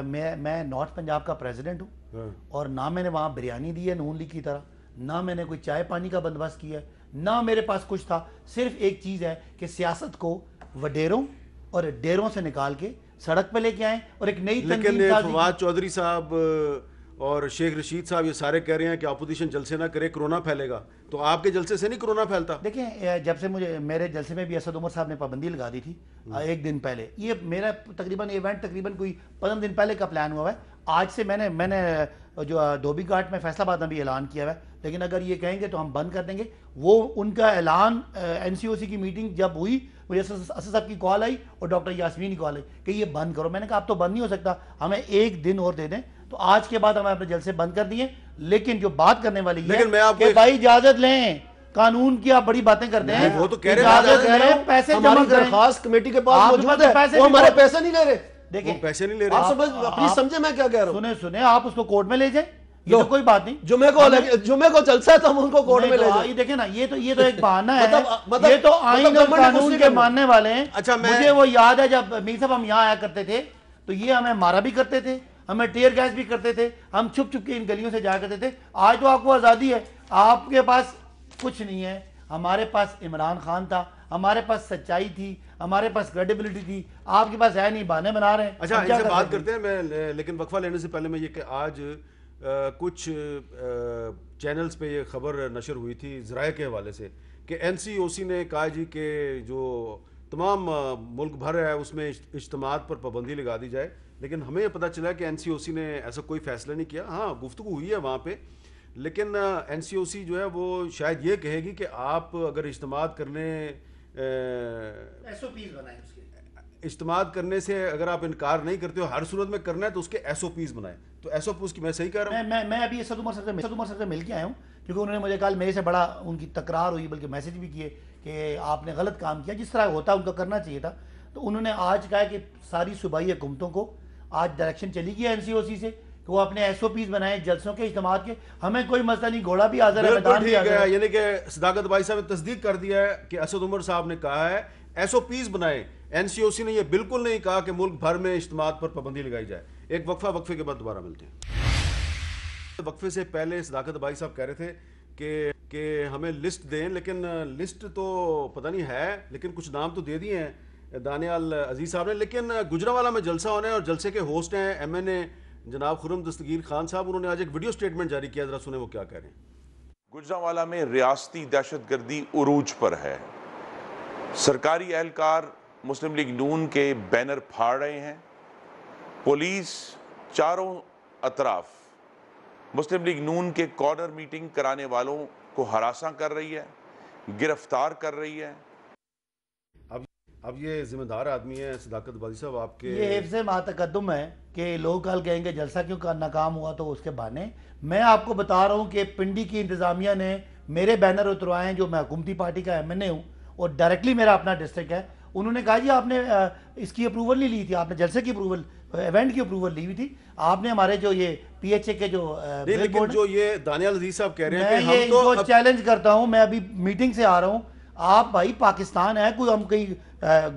میں نارتھ پنجاب کا پریزیڈنٹ ہوں, اور نہ میں نے وہاں بریانی دی ہے نون لیگ کی طرح, نہ میں نے کوئی چائے پانی کا بندوبست کیا ہے, نہ میرے پاس کچھ تھا. صرف ایک چیز ہے کہ سیاست کو وڈیروں اور ڈیروں سے نکال کے سڑک پہ لے کے آئیں اور ایک نئی تنظیم. لیکن فواد چودھری صاحب اور شیخ رشید صاحب یہ سارے کہہ رہے ہیں کہ اپوزیشن جلسے نہ کرے, کرونا پھیلے گا. تو آپ کے جلسے سے نہیں کرونا پھیلتا؟ دیکھیں, جب سے مجھے میرے جلسے میں بھی اسد عمر صاحب نے پابندی لگا دی تھی ایک دن پہلے, یہ میرا تقریباً ایونٹ تقریباً کوئی 15 دن پہلے کا پلان ہوا ہے. آج سے میں نے جو دھوبی گھاٹ میں فیصل آباد میں بھی اعلان کیا ہے, لیکن اگر یہ کہیں گے تو ہم بند کر دیں گے. وہ ان کا اعلان NCOC کی میٹنگ جب ہوئی, مجھے اسد صاحب کی کال آئی اور ڈاکٹر یاسمین کی کال آئی کہ یہ بند کرو. میں نے کہا اب تو بند نہیں ہو سکتا, ہمیں ایک دن اور دے دیں. تو آج کے بعد ہمیں اپنے جلسے بند کر دیے. لیکن جو بات کرنے والی ہے کہ بھائی اجازت لیں, قانون کی آپ بڑی باتیں کرتے ہیں, وہ تو کہہ رہے ہیں پیسے جمع ہماری کریں. درخواست کمیٹی کے پاس موجود ہے, وہ ہمارے پیسے نہیں لے رہے. دیکھیں پیسے نہیں لے رہے. آپ پلیز سمجھے میں کیا کہہ رہا ہوں. سنیں آپ اس کو کورٹ میں لے جائیں, یہ تو کوئی بات نہیں. جمعے کو جلسہ ہے تو ہم ان کو کورٹ میں لے جائیں. دیکھیں نا, یہ تو ایک بہانہ ہے, یہ تو آئین اور قانون کے ماننے والے ہیں. مجھے وہ یاد ہے جب میر صاحب ہم یہاں آیا کرتے تھے تو یہ ہمیں مارا بھی کرتے تھے, ہمیں ٹیئر گیس بھی کرتے تھے, ہم چھپ چھپ کے ان گلیوں سے جایا کرتے تھے. آج تو آپ کو آزادی ہے, آپ کے پاس کچھ نہیں ہے. ہمارے پاس عمران خان تھا, ہمارے پاس سچائی تھی, ہمارے پاس کریڈیبلٹی تھی, آپ کے پاس ہے نہیں, بہانے بنا رہے ہیں. اچھا ان سے بات کرتے ہیں میں, لیکن وقفہ لینے سے پہلے میں یہ کہ آج کچھ چینلز پہ یہ خبر نشر ہوئی تھی ذرائع کے حوالے سے کہ NCOC نے کہا جی کہ جو تمام ملک بھر ہے اس میں اجتماعات پر پابندی لگا دی جائے. لیکن ہمیں یہ پتہ چلا کہ NCOC نے ایسا کوئی فیصلہ نہیں کیا. ہاں گفتگو ہوئی ہے وہاں پہ, لیکن NCOC جو ہے وہ شاید یہ کہے گی کہ آپ اگر اجتماعات کرنے اجتماعات کرنے سے اگر آپ انکار نہیں کرتے ہو, ہر صورت میں کرنا ہے تو اس کے SOPs بنائیں. تو SOPs کی میں صحیح کہہ رہا ہوں. میں ابھی اسد عمر صاحب سے مل کے آیا ہوں, کیونکہ انہوں نے مجھے کل میرے سے بڑا ان کی تکرار ہوئی, بلکہ میسج بھی کیے کہ آپ نے غلط کام کیا, جس طرح ہوتا ان کو کرنا چاہیے تھا. تو انہوں نے آج کہا کہ ساری صوبائی حکومتوں کو آج ڈائریکشن چلی گئی NCOC سے کہ وہ اپنے SOPs بنائیں جلسوں کے, اجتماعات کے. ہمیں کوئی مسئلہ نہیں, گھوڑا بھی حاضر ہے, میدان بھی حاضر ہے. یعنی کہ صداقت بھائی صاحب نے تصدیق کر دیا ہے کہ اسد عمر صاحب نے کہا ہے SOPs بنائیں. NCOC نے یہ بالکل نہیں کہا کہ ملک بھر میں اجتماعات پر پابندی لگائی جائے. ایک وقفے کے بعد دوبارہ ملتے ہیں. وقفے سے پہلے صداقت بھائی صاحب کہہ رہے تھے کہ ہمیں لسٹ دیں, لیکن لسٹ تو پتہ نہیں ہے, لیکن کچھ نام تو دے دیے ہیں دانیال عزیز صاحب نے. لیکن گجرانوالہ میں جلسہ ہونا ہے اور جلسے کے ہوسٹ ہیں MNA جناب خرم دستگیر خان صاحب. انہوں نے آج ایک ویڈیو سٹیٹمنٹ جاری کیا, ذرا سنیں وہ کیا کہہ رہے ہیں. گجرانوالہ میں ریاستی دہشت گردی عروج پر ہے. سرکاری اہلکار مسلم لیگ نون کے بینر پھاڑ رہے ہیں. پولیس چاروں اطراف مسلم لیگ نون کے کارنر میٹنگ کرانے والوں کو ہراساں کر رہی ہے, گرفتار کر رہی ہے. اب یہ ذمہ دار آدمی ہے صداقت بازی صاحب آپ کے, یہ حفظ ما تقدم ہے کہ لوگ کل کہیں گے جلسہ کیوں ناکام ہوا تو اس کے بہانے. میں آپ کو بتا رہا ہوں کہ پنڈی کی انتظامیہ نے میرے بینر اتروائے ہیں, جو میں حکومتی پارٹی کا MNA ہوں اور ڈائریکٹلی میرا اپنا ڈسٹرکٹ ہے. انہوں نے کہا جی آپ نے اس کی اپروول نہیں لی تھی, آپ نے جلسے کی اپروول, ایونٹ کی اپروول لی ہوئی تھی, آپ نے ہمارے جو یہ PHA کے جو لیکن جو یہ دانیال عزیز صاحب کہہ رہے ہیں کہ میں ہم تو چیلنج کرتا ہوں, میں ابھی میٹنگ سے آ رہا ہوں, آپ بھائی پاکستان ہے, کوئی ہم کہیں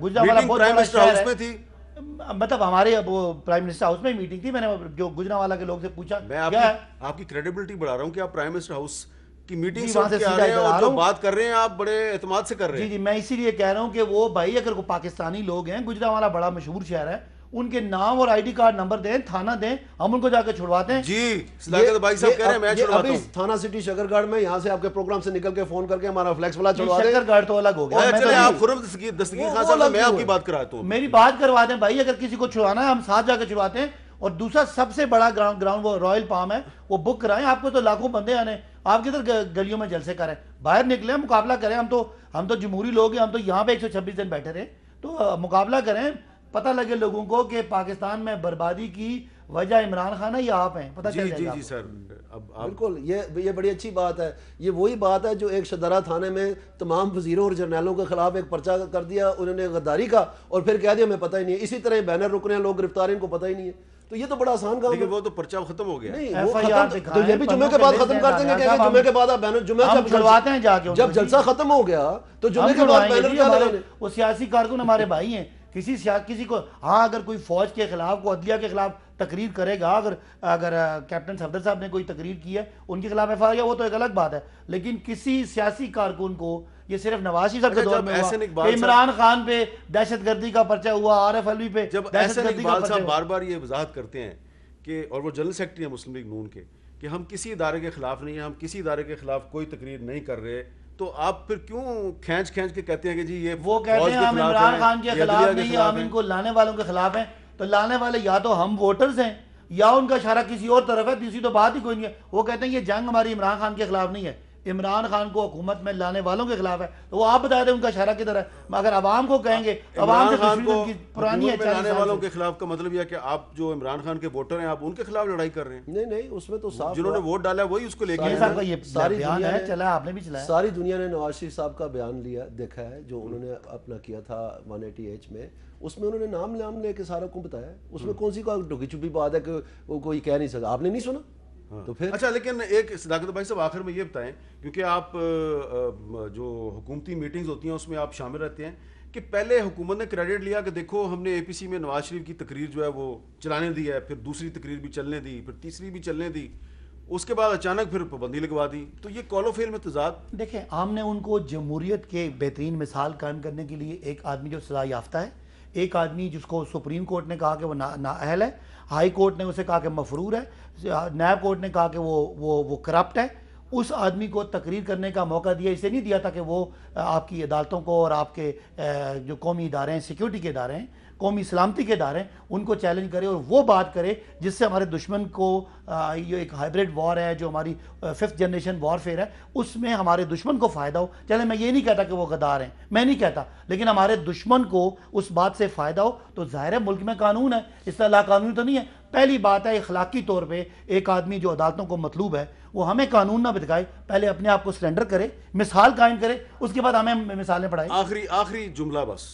گجرانوالہ بہت بڑا شہر ہے, تھی مطلب ہمارے وہ پرائم منسٹر ہاؤس میں میٹنگ تھی. میں نے جو گجرانوالہ کے لوگ سے پوچھا, میں آپ کی کریڈیبلٹی بڑھا رہا ہوں کہ آپ پرائم منسٹر ہاؤس کی میٹنگ سے آ رہے ہیں اور جو بات کر رہے ہیں آپ بڑے اعتماد سے کر رہے ہیں. جی میں اسی لیے کہہ رہا ہوں کہ وہ بھائی اگر کوئی پاکستانی لوگ ہیں, گجرانوالہ بڑا مشہور شہر ہے, ان کے نام اور ID کارڈ نمبر دیں, تھانہ دیں, ہم ان کو جا کے چھڑواتے ہیں. جی صداقت بھائی صاحب کہہ رہے ہیں میں چھڑواتا ہوں. تھانہ سٹی شکرگڑھ میں یہاں سے آپ کے پروگرام سے نکل کے فون کر کے ہمارا فلیکس والا چھڑوا دیں. شکرگڑھ تو الگ ہو گیا. چلیں آپ خرم دستگیر خان صاحب میں آپ کی بات کراتا ہوں. میری بات کروا دیں بھائی, اگر کسی کو چھڑوانا ہے ہم ساتھ جا کے چھڑواتے ہیں. اور دوسرا سب سے بڑا گراؤنڈ وہ رائل پام ہے, وہ بک کرائیں. آپ کو تو لاکھوں بندے آنے, آپ کدھر گلیوں میں جلسے کریں, باہر نکلیں, مقابلہ کریں. ہم تو جمہوری لوگ ہیں, ہم تو یہاں پہ 126 دن بیٹھے رہے, تو مقابلہ کریں, پتہ لگے لوگوں کو کہ پاکستان میں بربادی کی وجہ عمران خان ہے یا آپ ہیں, پتہ چل جائے گا. جی سر بالکل, یہ بڑی اچھی بات ہے. یہ وہی بات ہے جو ایک شدرہ تھانے میں تمام وزیروں اور جرنیلوں کے خلاف ایک پرچہ کر دیا انہوں نے غداری کا, اور پھر کہہ دیا ہمیں پتہ ہی نہیں ہے. اسی طرح بینر رک رہے ہیں, لوگ گرفتار ہیں, ان کو پتہ ہی نہیں ہے. تو یہ تو بڑا آسان کام ہے. لیکن وہ تو پرچہ ختم ہو گیا. نہیں وہ ختم, تو یہ بھی جمعے کے بعد ختم کر دیں گے کہ جمعے کے بعد آپ بینر, جب جلسہ ختم ہو گیا تو جمعے کے بعد بینر کیا لگانے. وہ سیاسی کارکن ہمارے بھائی ہیں, کسی کو ہاں اگر کوئی فوج کے خلاف کو عدلیہ کے خلاف تقریر کرے گا, اگر کیپٹن صفدر صاحب نے کوئی تقریر کی ہے ان کے خلاف FIR وہ تو ایک الگ بات ہے, لیکن کسی سیاسی کارکن کو یہ صرف نواز شریف صاحب کے دور میں ہوا کہ عمران خان پہ دہشت گردی کا پرچہ ہوا, عارف علوی پہ دہشت گردی کا پرچہ ہوا. بار بار یہ وضاحت کرتے ہیں کہ, اور وہ جنرل سیکرٹری ہیں مسلم لیگ نون کے, کہ ہم کسی ادارے کے خلاف نہیں ہیں, ہم کسی ادارے کے خلاف کوئی تقریر نہیں کر رہے, تو آپ پھر کیوں کھینچ کے کہتے ہیں کہ جی یہ وہ کہتے ہیں ہم عمران خان کے خلاف نہیں ہیں, ہم ان کو لانے والوں کے خلاف ہیں. تو لانے والے یا تو ہم ووٹرز ہیں یا ان کا اشارہ کسی اور طرف ہے, تیسری تو بات ہی کوئی نہیں ہے. وہ کہتے ہیں یہ جنگ ہماری عمران خان کے خلاف نہیں ہے, عمران خان کو حکومت میں لانے والوں کے خلاف ہے. تو وہ آپ بتا دیں ان کا اشارہ کدھر ہے. اگر عوام کو کہیں گے عوام کو پرانی ہے لانے والوں کے خلاف کا مطلب یہ ہے کہ آپ جو عمران خان کے ووٹر ہیں آپ ان کے خلاف لڑائی کر رہے ہیں. نہیں اس میں تو صاف جنہوں نے ووٹ ڈالا ہے وہی اس کو لے کے ساری دنیا نے نواز شریف صاحب کا بیان لیا دیکھا ہے جو انہوں نے اپنا کیا تھا 180H میں, اس میں انہوں نے نام لے کے سارا کو بتایا. اس میں کون سی ڈھکی چھپی بات ہے کہ وہ کوئی کہہ نہیں سکتا, آپ نے نہیں سنا تو پھر. اچھا لیکن ایک صداقت بھائی صاحب آخر میں یہ بتائیں, کیونکہ آپ جو حکومتی میٹنگز ہوتی ہیں اس میں آپ شامل رہتے ہیں, کہ پہلے حکومت نے کریڈٹ لیا کہ دیکھو ہم نے APC میں نواز شریف کی تقریر جو ہے وہ چلانے دی ہے, پھر دوسری تقریر بھی چلنے دی, پھر تیسری بھی چلنے دی, اس کے بعد اچانک پھر پابندی لگوا دی. تو یہ کال و فعل میں تضاد. دیکھیں ہم نے ان کو جمہوریت کے بہترین مثال قائم کرنے کے لیے, ایک آدمی جو سزا یافتہ ہے, ایک آدمی جس کو سپریم کورٹ نے کہا کہ وہ نااہل ہے, ہائی کورٹ نے اسے کہا کہ مفرور ہے, نیب کورٹ نے کہا کہ وہ کرپٹ ہے, اس آدمی کو تقریر کرنے کا موقع دیا. اسے نہیں دیا تھا کہ وہ آپ کی عدالتوں کو اور آپ کے جو قومی ادارے ہیں, سیکیورٹی کے ادارے ہیں, قومی سلامتی کے ادارے ہیں, ان کو چیلنج کرے اور وہ بات کرے جس سے ہمارے دشمن کو, یہ ایک ہائبریڈ وار ہے جو ہماری 5th جنریشن وارفیئر ہے, اس میں ہمارے دشمن کو فائدہ ہو. چلے میں یہ نہیں کہتا کہ وہ غدار ہیں, میں نہیں کہتا, لیکن ہمارے دشمن کو اس بات سے فائدہ ہو. تو ظاہر ہے ملک میں قانون ہے, اس طرح لا قانونی تو نہیں ہے. پہلی بات ہے اخلاقی طور پہ ایک آدمی جو عدالتوں کو مطلوب ہے وہ ہمیں قانون نہ بتکائے, پہلے اپنے آپ کو سرنڈر کرے, مثال قائم کرے, اس کے بعد ہمیں مثالیں پڑھائے. آخری جملہ بس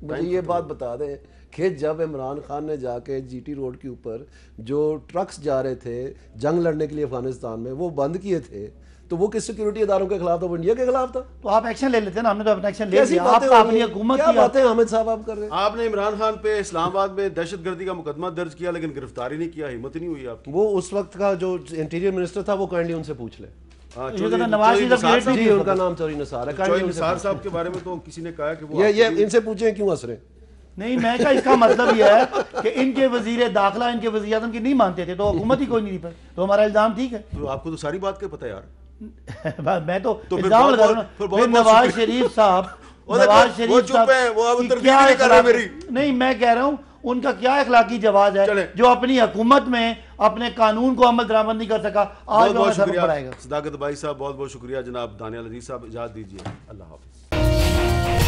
مجھے یہ بات بتا دیں کہ جب عمران خان نے جا کے GT روڈ کے اوپر جو ٹرکس جا رہے تھے جنگ لڑنے کے لیے افغانستان میں وہ بند کیے تھے, تو وہ کس سیکیورٹی اداروں کے خلاف تھا, وہ انڈیا کے خلاف تھا. تو آپ ایکشن لے لیتے ہیں نا, ہم نے تو اپنا ایکشن لے لیا. آپ اپنی حکومت کیا باتیں حامد صاحب آپ کر رہے ہیں. آپ نے عمران خان پہ اسلام آباد میں دہشت گردی کا مقدمہ درج کیا لیکن گرفتاری نہیں کیا, ہمت نہیں ہوئی آپ کی. وہ اس وقت کا جو انٹیریئر منسٹر تھا وہ کائنڈلی ان سے پوچھ لیں. جی ان کا نام چوری نثار ہے. چوہی نثار صاحب کے بارے میں تو کسی نے کہا کہ وہ یہ ان سے پوچھیں کیوں ہنس رہے ہیں. نہیں, میں کہا اس کا مطلب یہ ہے کہ ان کے وزیر داخلہ ان کے وزیر اعظم کی نہیں مانتے تھے, تو حکومت ہی کوئی نہیں پر, تو ہمارا الزام ٹھیک ہے. تو آپ کو تو ساری بات کا پتہ ہے یار. میں تو الزام لگا رہا ہوں. نواز شریف صاحب نہیں, میں کہہ رہا ہوں ان کا کیا اخلاقی جواز ہے جو اپنی حکومت میں اپنے قانون کو عمل درآمد نہیں کر سکا. آج بہت شکریہ صداقت بھائی صاحب, بہت بہت شکریہ. جناب دانیال عزیز صاحب اجازت دیجیے, اللہ حافظ.